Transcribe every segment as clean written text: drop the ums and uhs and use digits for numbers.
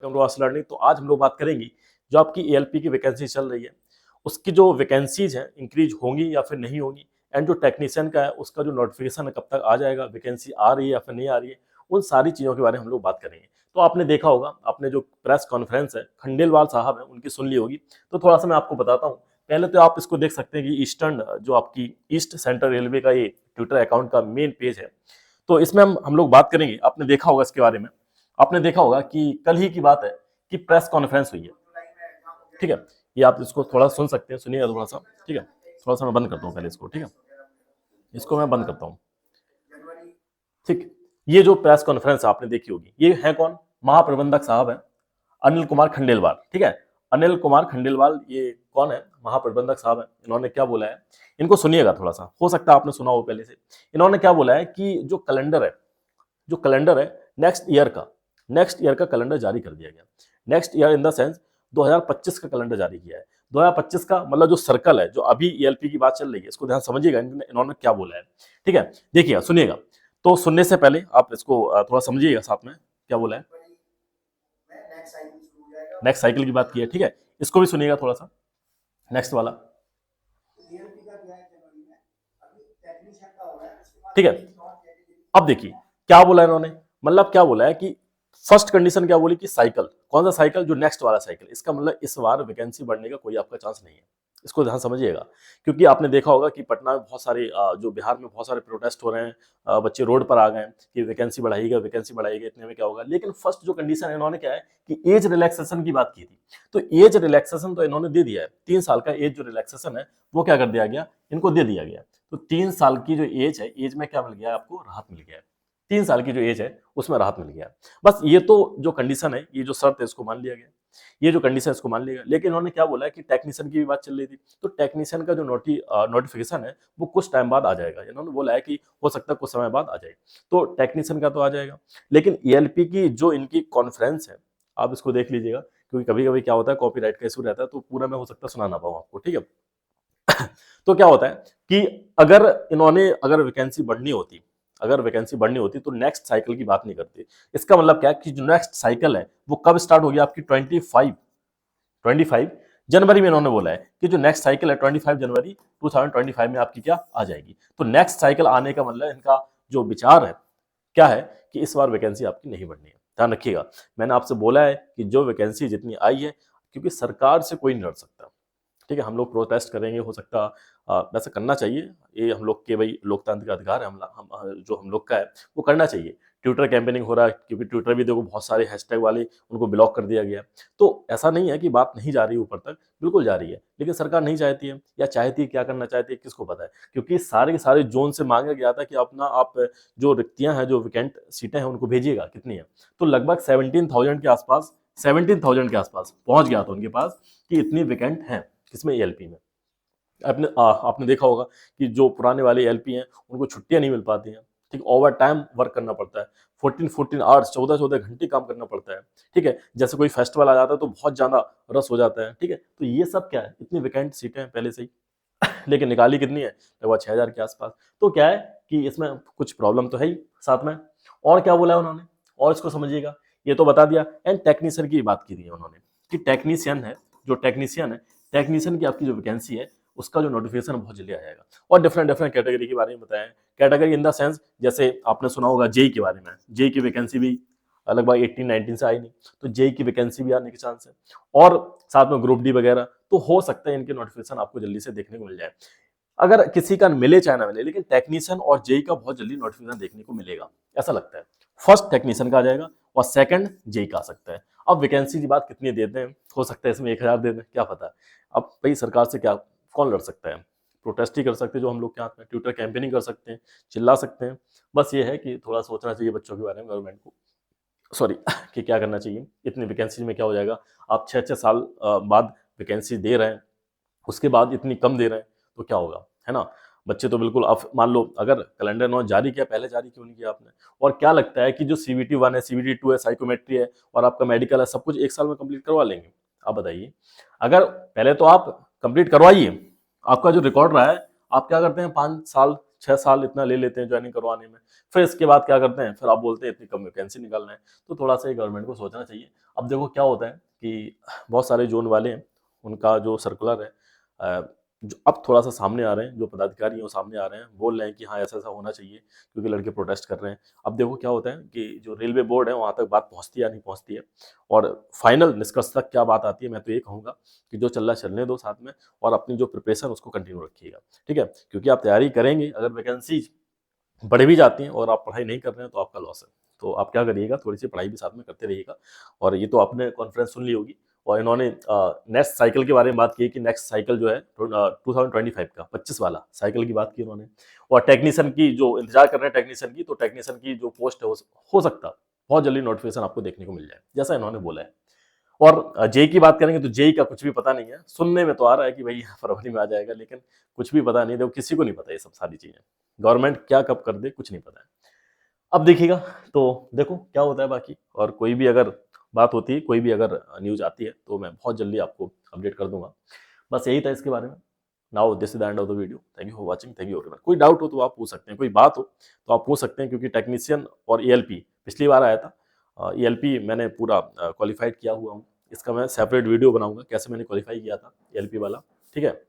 Learning. तो आज हम लोग बात करेंगे जो आपकी एएलपी की वैकेंसी चल रही है उसकी जो वैकेंसीज हैं इंक्रीज होंगी या फिर नहीं होंगी, एंड जो टेक्नीशियन का है उसका जो नोटिफिकेशन है कब तक आ जाएगा, वैकेंसी आ रही है या फिर नहीं आ रही है, उन सारी चीज़ों के बारे में हम लोग बात करेंगे। तो आपने देखा होगा, आपने जो प्रेस कॉन्फ्रेंस है खंडेलवाल साहब है उनकी सुन ली होगी। तो थोड़ा सा मैं आपको बताता हूँ। पहले तो आप इसको देख सकते हैं कि ईस्टर्न जो आपकी ईस्ट सेंट्रल रेलवे का ये ट्विटर अकाउंट का मेन पेज है। तो इसमें हम लोग बात करेंगे। आपने देखा होगा इसके बारे में, आपने देखा होगा कि कल ही की बात है कि प्रेस कॉन्फ्रेंस हुई है। ठीक है, ये आप इसको थोड़ा सुन सकते हैं, सुनिएगा थोड़ा सा। ठीक है, थोड़ा सा मैं बंद करता हूँ पहले इसको। ठीक है, इसको मैं बंद करता हूँ। ठीक, ये जो प्रेस कॉन्फ्रेंस आपने देखी होगी, ये है कौन? महाप्रबंधक साहब है अनिल कुमार खंडेलवाल। ठीक है, अनिल कुमार खंडेलवाल ये कौन है? महाप्रबंधक साहब है। इन्होंने क्या बोला है, इनको सुनिएगा थोड़ा सा, हो सकता है आपने सुना हो पहले से। इन्होंने क्या बोला है कि जो कैलेंडर है नेक्स्ट ईयर का कैलेंडर जारी कर दिया गया। Next year in the sense 2025 का कैलेंडर जारी किया है। 2025 का मतलब जो सर्कल है, जो अभी ईएलपी की बात चल रही है, इसको ध्यान समझिएगा इन्होंने क्या बोला है। ठीक है, देखिएगा, सुनिएगा। तो सुनने से पहले आप इसको थोड़ा समझिएगा साथ में क्या बोला है। नेक्स्ट साइकिल की बात की है। ठीक है, इसको भी सुनिएगा थोड़ा सा, नेक्स्ट वाला। ठीक है, अब देखिए क्या बोला इन्होंने, मतलब क्या बोला है कि फर्स्ट कंडीशन क्या बोली कि साइकिल, कौन सा साइकिल? जो नेक्स्ट वाला साइकिल। इसका मतलब इस बार वैकेंसी बढ़ने का कोई आपका चांस नहीं है। इसको ध्यान समझिएगा, क्योंकि आपने देखा होगा कि पटना में बहुत सारे जो बिहार में बहुत सारे प्रोटेस्ट हो रहे हैं, बच्चे रोड पर आ गए हैं कि वैकेंसी बढ़ाइएगा, इतने में क्या होगा। लेकिन फर्स्ट जो कंडीशन इन्होंने क्या है कि एज रिलैक्सेशन की बात की थी। तो एज रिलैक्सेशन तो इन्होंने दे दिया है, 3 साल का एज जो रिलैक्सेशन है वो क्या कर दिया गया, इनको दे दिया गया। तो 3 साल की जो एज है, एज में क्या मिल गया आपको? राहत मिल गया है। 3 साल की जो एज है उसमें राहत मिल गया। बस ये तो जो कंडीशन है, ये जो शर्त है, इसको मान लिया गया। ये जो कंडीशन है इसको मान लिया गया। लेकिन उन्होंने क्या बोला है कि टेक्नीशियन की भी बात चल रही थी। तो टेक्नीशियन का जो नोटिफिकेशन है वो कुछ टाइम बाद आ जाएगा। इन्होंने बोला है कि हो सकता है कुछ समय बाद आ जाए। तो टेक्नीशियन का तो आ जाएगा। लेकिन ईएलपी की जो इनकी कॉन्फ्रेंस है, आप इसको देख लीजिएगा, क्योंकि कभी कभी क्या होता है, कॉपीराइट का इशू रहता है, तो पूरा मैं हो सकता है सुना ना पाऊँ आपको। ठीक है, तो क्या होता है कि अगर वैकेंसी बढ़नी होती तो नेक्स्ट साइकिल की बात नहीं करती। इसका मतलब क्या है कि जो नेक्स्ट साइकिल है वो कब स्टार्ट होगी आपकी? 25 जनवरी में इन्होंने बोला है कि जो नेक्स्ट साइकिल है 25 जनवरी 2025 में आपकी क्या आ जाएगी। तो नेक्स्ट साइकिल आने का मतलब इनका जो विचार है क्या है कि इस बार वैकेंसी आपकी नहीं बढ़नी है। ध्यान रखिएगा, मैंने आपसे बोला है कि जो वैकेंसी जितनी आई है, क्योंकि सरकार से कोई नहीं लड़ सकता। ठीक है, हम लोग प्रोटेस्ट करेंगे, हो सकता वैसा करना चाहिए, ये हम लोग के भाई लोकतांत्रिक अधिकार है, जो हम लोग का है वो करना चाहिए। ट्विटर कैंपेनिंग हो रहा है, क्योंकि ट्विटर भी देखो बहुत सारे हैशटैग वाले उनको ब्लॉक कर दिया गया। तो ऐसा नहीं है कि बात नहीं जा रही ऊपर तक, बिल्कुल जा रही है, लेकिन सरकार नहीं चाहती है, या चाहती है, क्या करना चाहती है किसको पता है। क्योंकि सारे के सारे जोन से मांगा गया था कि अपना आप जो रिक्तियां हैं, जो वैकेंट सीटें हैं, उनको भेजिएगा। कितनी है? तो लगभग 17,000 के आसपास पहुंच गया था उनके पास कि इतनी वैकेंट हैं। किसमें? एएलपी में। आपने देखा होगा कि जो पुराने वाले एलपी हैं उनको छुट्टियां नहीं मिल पाती हैं। ठीक, ओवर टाइम वर्क करना पड़ता है, 14 आवर्स, 14 घंटे काम करना पड़ता है। ठीक है, जैसे कोई फेस्टिवल आ जाता है तो बहुत ज्यादा रस हो जाता है। ठीक है, तो ये सब क्या है, इतनी वैकेंट सीटें हैं पहले से ही। लेकिन निकाली कितनी है? लगभग 6,000 के आसपास। तो क्या है कि इसमें कुछ प्रॉब्लम तो है ही साथ में। और क्या बोला है उन्होंने, और इसको समझिएगा, ये तो बता दिया। एंड टेक्नीशियन की बात की थी उन्होंने कि टेक्नीशियन की आपकी जो वैकेंसी है उसका जो नोटिफिकेशन बहुत जल्दी आ जाएगा। और डिफरेंट डिफरेंट कैटेगरी के बारे में बताया है। कैटेगरी इन द सेंस, जैसे आपने सुना होगा जेई के बारे में, जेई की वैकेंसी भी लगभग 18-19 से आई नहीं, तो जेई की वैकेंसी भी आने के चांस है। और साथ में ग्रुप डी वगैरह, तो हो सकता है इनके नोटिफिकेशन आपको जल्दी से देखने को मिल जाए। अगर किसी का मिले चाहे ना मिले, लेकिन टेक्नीशियन और जेई का बहुत जल्दी नोटिफिकेशन देखने को मिलेगा, ऐसा लगता है। फर्स्ट टेक्नीशियन का आ जाएगा और सेकंड जेई का आ सकता है। अब वैकेंसी की बात कितनी देते हैं, हो सकता है इसमें 1,000 दे दें, क्या पता। अब भाई सरकार से क्या कौन लड़ सकता है? प्रोटेस्ट ही कर सकते हैं जो हम लोग के हाथ में, ट्विटर कैंपेनिंग कर सकते हैं, चिल्ला सकते हैं। बस ये है कि थोड़ा सोचना चाहिए बच्चों के बारे में गवर्नमेंट को, सॉरी कि क्या करना चाहिए। इतनी वैकेंसी में क्या हो जाएगा, आप 6-6 साल बाद वैकेंसी दे रहे हैं, उसके बाद इतनी कम दे रहे हैं, तो क्या होगा, है ना। बच्चे तो बिल्कुल, अब मान लो अगर कैलेंडर 9 जारी किया, पहले जारी क्यों नहीं किया आपने? और क्या लगता है कि जो CBT 1 है, CBT 2 है, साइकोमेट्री है और आपका मेडिकल है, सब कुछ 1 साल में कंप्लीट करवा लेंगे? आप बताइए। अगर पहले तो आप कंप्लीट करवाइए, आपका जो रिकॉर्ड रहा है, आप क्या करते हैं, 5 साल 6 साल इतना ले लेते हैं ज्वाइनिंग करवाने में, फिर इसके बाद क्या करते हैं, फिर आप बोलते हैं इतनी कम वैकेंसी निकाल रहे हैं। तो थोड़ा सा गवर्नमेंट को सोचना चाहिए। अब देखो क्या होता है कि बहुत सारे जोन वाले हैं, उनका जो सर्कुलर है जो अब थोड़ा सा सामने आ रहे हैं, जो पदाधिकारी हैं वो सामने आ रहे हैं, बोल रहे हैं कि हाँ ऐसा ऐसा होना चाहिए क्योंकि लड़के प्रोटेस्ट कर रहे हैं। अब देखो क्या होता है कि जो रेलवे बोर्ड है वहाँ तक बात पहुँचती है या नहीं पहुँचती है, और फाइनल निष्कर्ष तक क्या बात आती है। मैं तो ये कहूँगा कि जो चल रहा है चलने दो साथ में, और अपनी जो प्रिपरेशन उसको कंटिन्यू रखिएगा, ठीक है, क्योंकि आप तैयारी करेंगे, अगर वैकेंसी बढ़ भी जाती हैं और आप पढ़ाई नहीं कर रहे हैं तो आपका लॉस है। तो आप क्या करिएगा, थोड़ी सी पढ़ाई भी साथ में करते रहिएगा। और ये तो आपने कॉन्फ्रेंस सुन ली होगी, और इन्होंने नेक्स्ट साइकिल के बारे में बात की कि नेक्स्ट साइकिल जो है 2025 का 25 वाला साइकिल की बात की उन्होंने। और टेक्नीशियन की जो इंतजार कर रहे हैं टेक्नीशियन की, तो टेक्नीशियन की जो पोस्ट है हो सकता बहुत जल्दी नोटिफिकेशन आपको देखने को मिल जाए, जैसा इन्होंने बोला है। और जेई की बात करेंगे तो जेई का कुछ भी पता नहीं है, सुनने में तो आ रहा है कि भाई फरवरी में आ जाएगा, लेकिन कुछ भी पता नहीं। देखो किसी को नहीं पता ये सब सारी चीजें, गवर्नमेंट क्या कब कर दे कुछ नहीं पता है। अब देखिएगा, तो देखो क्या होता है बाकी। और कोई भी अगर बात होती है, कोई भी अगर न्यूज आती है, तो मैं बहुत जल्दी आपको अपडेट कर दूंगा। बस यही था इसके बारे में। Now this is the end of the video. Thank you for watching, thank you everyone. कोई डाउट हो तो आप पूछ सकते हैं, कोई बात हो तो आप पूछ सकते हैं, क्योंकि टेक्नीशियन और ईएलपी पिछली बार आया था। ईएलपी मैंने पूरा क्वालिफाइड किया हुआ हूँ, इसका मैं सेपरेट वीडियो बनाऊंगा कैसे मैंने क्वालिफाई किया था ईएलपी वाला, ठीक है।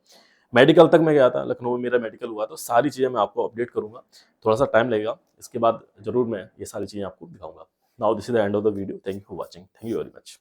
मेडिकल तक मैं गया था, लखनऊ में मेरा मेडिकल हुआ, तो सारी चीज़ें मैं आपको अपडेट करूंगा। थोड़ा सा टाइम लगेगा, इसके बाद जरूर मैं ये सारी चीज़ें आपको दिखाऊंगा। Now this is the end of the video. Thank you for watching, thank you very much.